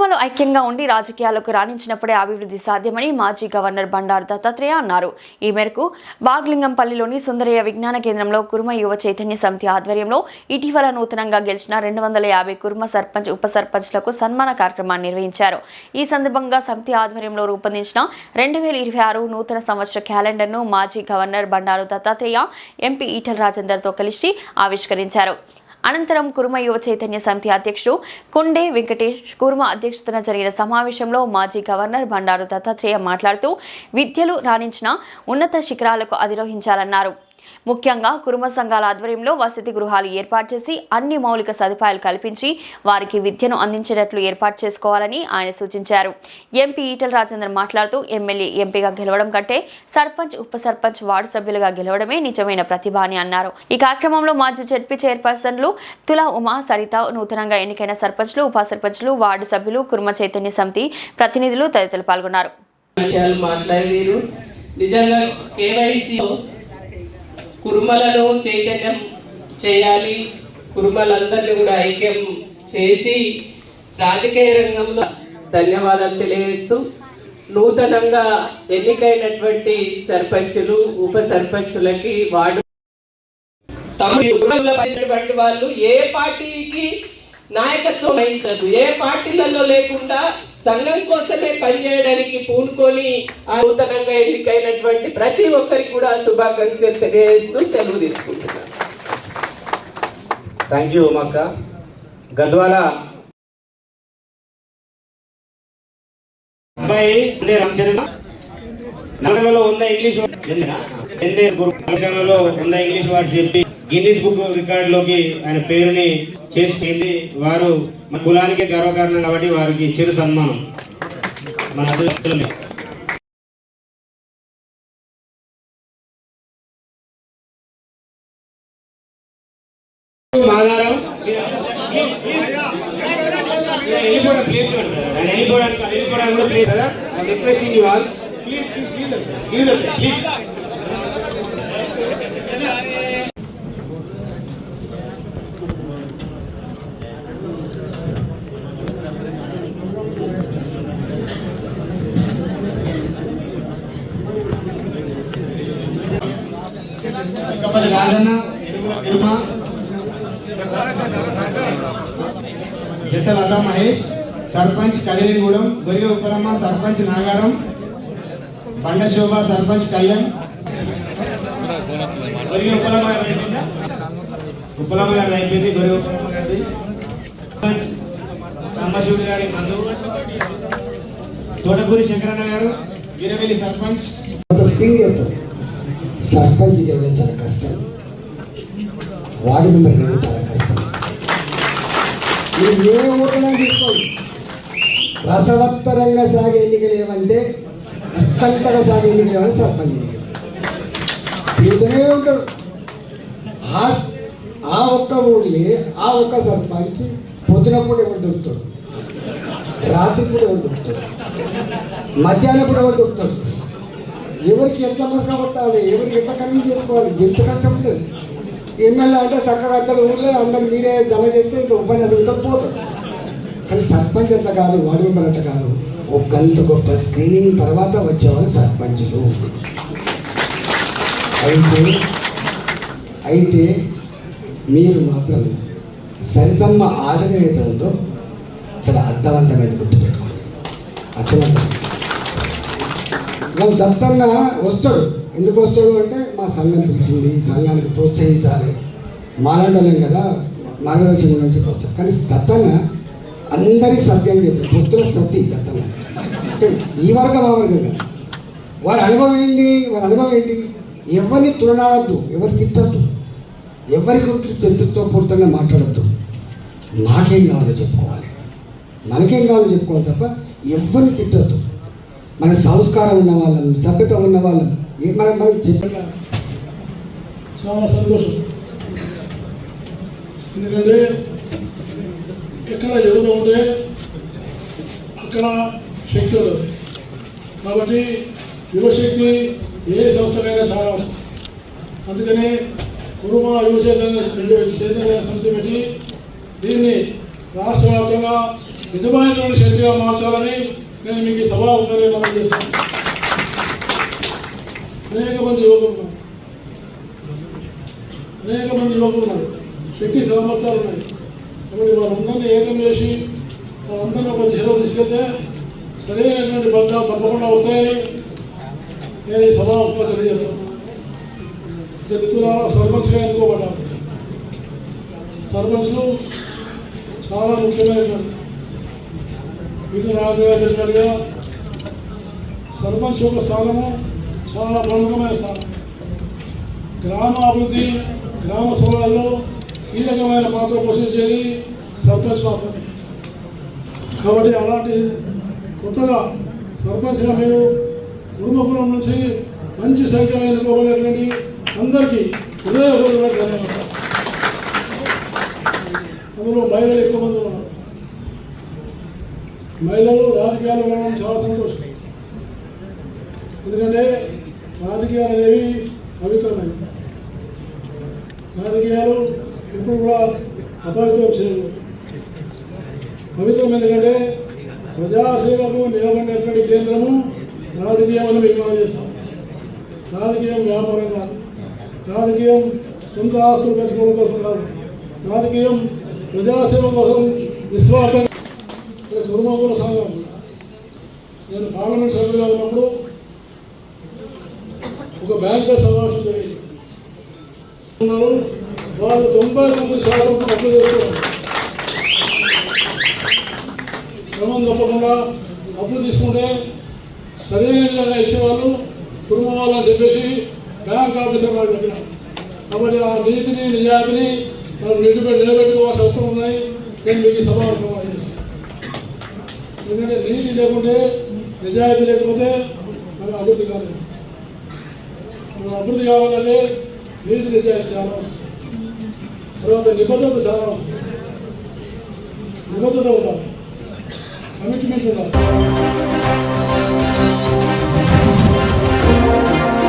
కురుమలు ఐక్యంగా ఉండి రాజకీయాలకు రాణించినప్పుడే అభివృద్ధి సాధ్యమని మాజీ గవర్నర్ బండారు దత్తాత్రేయ అన్నారు. ఈ మేరకు బాగ్లింగంపల్లిలోని సుందరయ్య విజ్ఞాన కేంద్రంలో కురుమ యువ చైతన్య సమితి ఆధ్వర్యంలో ఇటీవల నూతనంగా గెలిచిన 250 కురుమ సర్పంచ్ ఉప సర్పంచ్లకు సన్మాన కార్యక్రమాన్ని నిర్వహించారు. ఈ సందర్భంగా సమితి ఆధ్వర్యంలో రూపొందించిన 2026 నూతన సంవత్సర క్యాలెండర్ను మాజీ గవర్నర్ బండారు దత్తాత్రేయ ఎంపీ ఈటల రాజేందర్తో కలిసి ఆవిష్కరించారు. అనంతరం కురుమ యువ చైతన్య సమితి అధ్యక్షుడు కొండే వెంకటేష్ కురుమ అధ్యక్షతన జరిగిన సమావేశంలో మాజీ గవర్నర్ బండారు దత్తాత్రేయ మాట్లాడుతూ విద్యలు రాణించిన ఉన్నత శిఖరాలకు అధిరోహించాలన్నారు. ముఖ్యంగా కురుమ సంఘాల ఆధ్వర్యంలో వసతి గృహాలు ఏర్పాటు చేసి అన్ని మౌలిక సదుపాయాలు కల్పించి వారికి విద్యను అందించేటట్లు ఏర్పాటు చేసుకోవాలని ఆయన సూచించారు. ఎంపీ ఈటల రాజేందర్ మాట్లాడుతూ ఎమ్మెల్యే ఎంపీగా గెలవడం కంటే సర్పంచ్ ఉప సర్పంచ్ వార్డు సభ్యులుగా గెలవడమే నిజమైన ప్రతిభ అని అన్నారు. ఈ కార్యక్రమంలో మాజీ జెడ్పీ చైర్పర్సన్లు తులా ఉమా, సరిత, నూతనంగా ఎన్నికైన సర్పంచ్లు ఉప సర్పంచ్లు వార్డు సభ్యులు కురుమ చైతన్య సమితి ప్రతినిధులు తదితరులు పాల్గొన్నారు. కురుమలను చైతన్యం చేయాలి, కురుమలందరినీ కూడా ఐక్యం చేసి రాజకీయ రంగంలో ధన్యవాదాలు తెలియజేస్తూ నూతనంగా ఎన్నికైనటువంటి సర్పంచులు ఉప సర్పంచులకి వార్డు తమటువంటి వాళ్ళు ఏ పార్టీకి నాయకత్వం వహించదు, ఏ పార్టీలలో లేకుండా సంఘం కోసమే పనిచేయడానికి పూనుకొని ఆ నూతనంగా ఎన్నికైనటువంటి ప్రతి ఒక్కరికి కూడా శుభాకాంక్షలు తెలియజేస్తూ సెలవు తీసుకుంటున్నాను. Thank you ఉమక్క. గద్వాల అబ్బాయి నగరంలో ఉన్న ఇంగ్లీష్ ఉన్న ఇంగ్లీష్ వాడు చెప్పి గిన్నీస్ బుక్ రికార్డులోకి ఆయన పేరుని చేర్చుకుంది. వారు మన కులానికి గర్వకారణం కాబట్టి వారికి చిరు సన్మానం మన అదృష్టమే. ప్లేస్ వెళ్ళిపోవడానికి కూడా ప్లేస్ కదా. Requesting you all please. Rajanna Jatta Latha Mahesh sarpanch Kaligudem, Goriga Upalamma sarpanch Nagaram, Banda Shobha sarpanch Kalyan, గొరిగ Uppalamma గారు అయిపోయింది, గొరిగ ఉపలమ్మ గారిది, సర్పంచ్ సాంబశివుడి గారి మందు, తోటపూరి శంకరన్న గారు వీరవెల్లి సర్పంచ్. సర్పంచ్ గెలవడం చాలా కష్టం, వార్డు మెంబర్ గెలవడం చాలా కష్టం. మీరు ఏ ఓట్లైనా తీసుకోండి, రసవత్తరంగా సాగే ఎన్నికలు ఏమంటే ఉత్కంఠగా సాగే ఎన్నికలు ఏమని సర్పంచ్ తిరుగుతూనే ఉంటాడు. ఆ ఒక్క ఊళ్ళే ఆ ఒక్క సర్పంచ్ పొద్దునప్పుడు ఎవరు దొరుకుతాడు, రాత్రి కూడా ఎవరు దొరుకుతాడు, మధ్యాహ్నం కూడా ఎవరు దొరుకుతాడు, ఎవరికి ఎంత మసక కొట్టాలి, ఎవరికి ఎంత కన్వీన్స్ చేసుకోవాలి, ఎంత కష్టం ఉంటుంది. ఎమ్మెల్యే అంటే చక్కగా అత్తడు ఊళ్ళో అందరు మీరే జమ చేస్తే ఇంత ఉపన్యాసం పోతాడు. కానీ సర్పంచ్ అట్లా కాదు, వార్డు మెంబర్ అట్లా కాదు. ఒక గంట గొప్ప స్క్రీనింగ్ తర్వాత వచ్చేవాళ్ళు సర్పంచులు. అయితే మీరు మాత్రం సరితమ్మ ఆదరణ ఏదైతే ఉందో చాలా అర్థవంతమైన గుర్తుపెట్టుకోండి, అర్థవంతమైన. వాళ్ళు దత్తన్న వస్తాడు, ఎందుకు వస్తాడు అంటే మా సంఘం పిలిచింది, సంఘానికి ప్రోత్సహించాలి, మాలాండలేం కదా, మార్గదర్శనం గురించి ప్రోత్సహం. కానీ దత్తన్న అందరి సత్యం చెప్పారు, పొత్తుల సత్తి దత్తన్న అంటే ఈ వర్గం ఆ వర్గం కదా. వారి అనుభవం ఏంటి, ఎవరిని తులనాడద్దు, ఎవరు తిట్టద్దు, ఎవరి గురించి చరిత్రపూర్తంగా మాట్లాడద్దు. నాకేం కావాలో చెప్పుకోవాలి, మనకేం కావాలో చెప్పుకోవాలి తప్ప ఎవరిని తిట్టద్దు. మన సంస్కారం ఉన్న వాళ్ళం, సభ్యత ఉన్న వాళ్ళం మనం చెప్పాలి. చాలా సంతోషం, ఎందుకంటే ఎక్కడ యువత ఉంటే అక్కడ శక్తి ఉంటుంది. కాబట్టి యువశక్తి ఏ సంస్థకైనా చాలా అవసరం. అందుకని కురుమ యువ చైతన్య సమితి పెట్టి దీన్ని రాష్ట్ర వ్యాప్తంగా నిజమైనటువంటి శక్తిగా మార్చాలని నేను మీకు ఈ సభాముఖంగా మనం చేస్తాను. అనేక మంది యువకులు ఉన్నారు, శక్తి సామర్థ్యాలు ఉన్నాయి. కాబట్టి వారందరినీ ఏకం చేసి వారందరినీ ఒక దిశలో తీసుకెళ్తే సరైనటువంటి ఫలితాలు తప్పకుండా వస్తాయని నేను ఈ సభాముఖంగా తెలియజేస్తాను. మిత్రులారా, సర్పంచ్గా ఎన్నుకోబడ్డారు. సర్పంచ్లు చాలా ముఖ్యమైనటువంటి ఇటు రాజుగారు చెప్పినట్టుగా సర్పంచ్ యొక్క స్థానము చాలా ప్రముఖమైన స్థానం. గ్రామ అభివృద్ధి, గ్రామ సభలలో కీలకమైన పాత్ర పోషించేది సర్పంచ్ మాత్రమే. కాబట్టి అలాంటి కొత్తగా సర్పంచ్గా మీరు కుటుంబపురం నుంచి మంచి సంఖ్యలో ఎన్నుకోబడినటువంటి అందరికీ హృదయపూర్వక ధన్యవాదాలు. అందులో మహిళలు ఎక్కువ మంది ఉన్నారు. మహిళలు రాజకీయాలు ఉండడం చాలా సంతోషం. ఎందుకంటే రాజకీయాలు అనేవి పవిత్రమైనవి. రాజకీయాలు ఎప్పుడు కూడా అపవిత్రం చేయదు. పవిత్రం ఎందుకంటే ప్రజాసేవకు నిలబడినటువంటి కేంద్రము రాజకీయం అని మేము చేస్తాం. రాజకీయం వ్యాపారం కాదు, రాజకీయం సొంత ఆస్తులు పెంచుకోవడం కోసం కాదు, రాజకీయం ప్రజాసేవ కోసం నిస్వార్థంగా కుటుంబంలో సాగం. నేను పార్లమెంట్ సభ్యులుగా ఉన్నప్పుడు ఒక బ్యాంకర్ సమావేశం జరిగింది. వాళ్ళు 99% అప్పు చేస్తున్నారు. క్రమం తప్పకుండా అప్పులు తీసుకుంటే సరైన విధంగా ఇచ్చేవాళ్ళు కుటుంబం వాళ్ళని చెప్పేసి బ్యాంక్ ఆఫీసర్ వాళ్ళు చెప్పినారు. కాబట్టి ఆ నీతిని నిజాయితీని మనం నిలబెట్టుకోవాల్సిన అవసరం ఉన్నాయి. నేను మీకు సభాముఖంగా చేస్తాను. ఎందుకంటే నీతి లేకుంటే, నిజాయితీ లేకపోతే మనం అభివృద్ధి కాలేదు. మనం అభివృద్ధి కావాలంటే నీతి నిజాయితీ చాలా అవసరం. తర్వాత నిబద్ధత చాలా అవసరం. నిబద్ధత ఉండాలి, కమిట్మెంట్ ఉండాలి.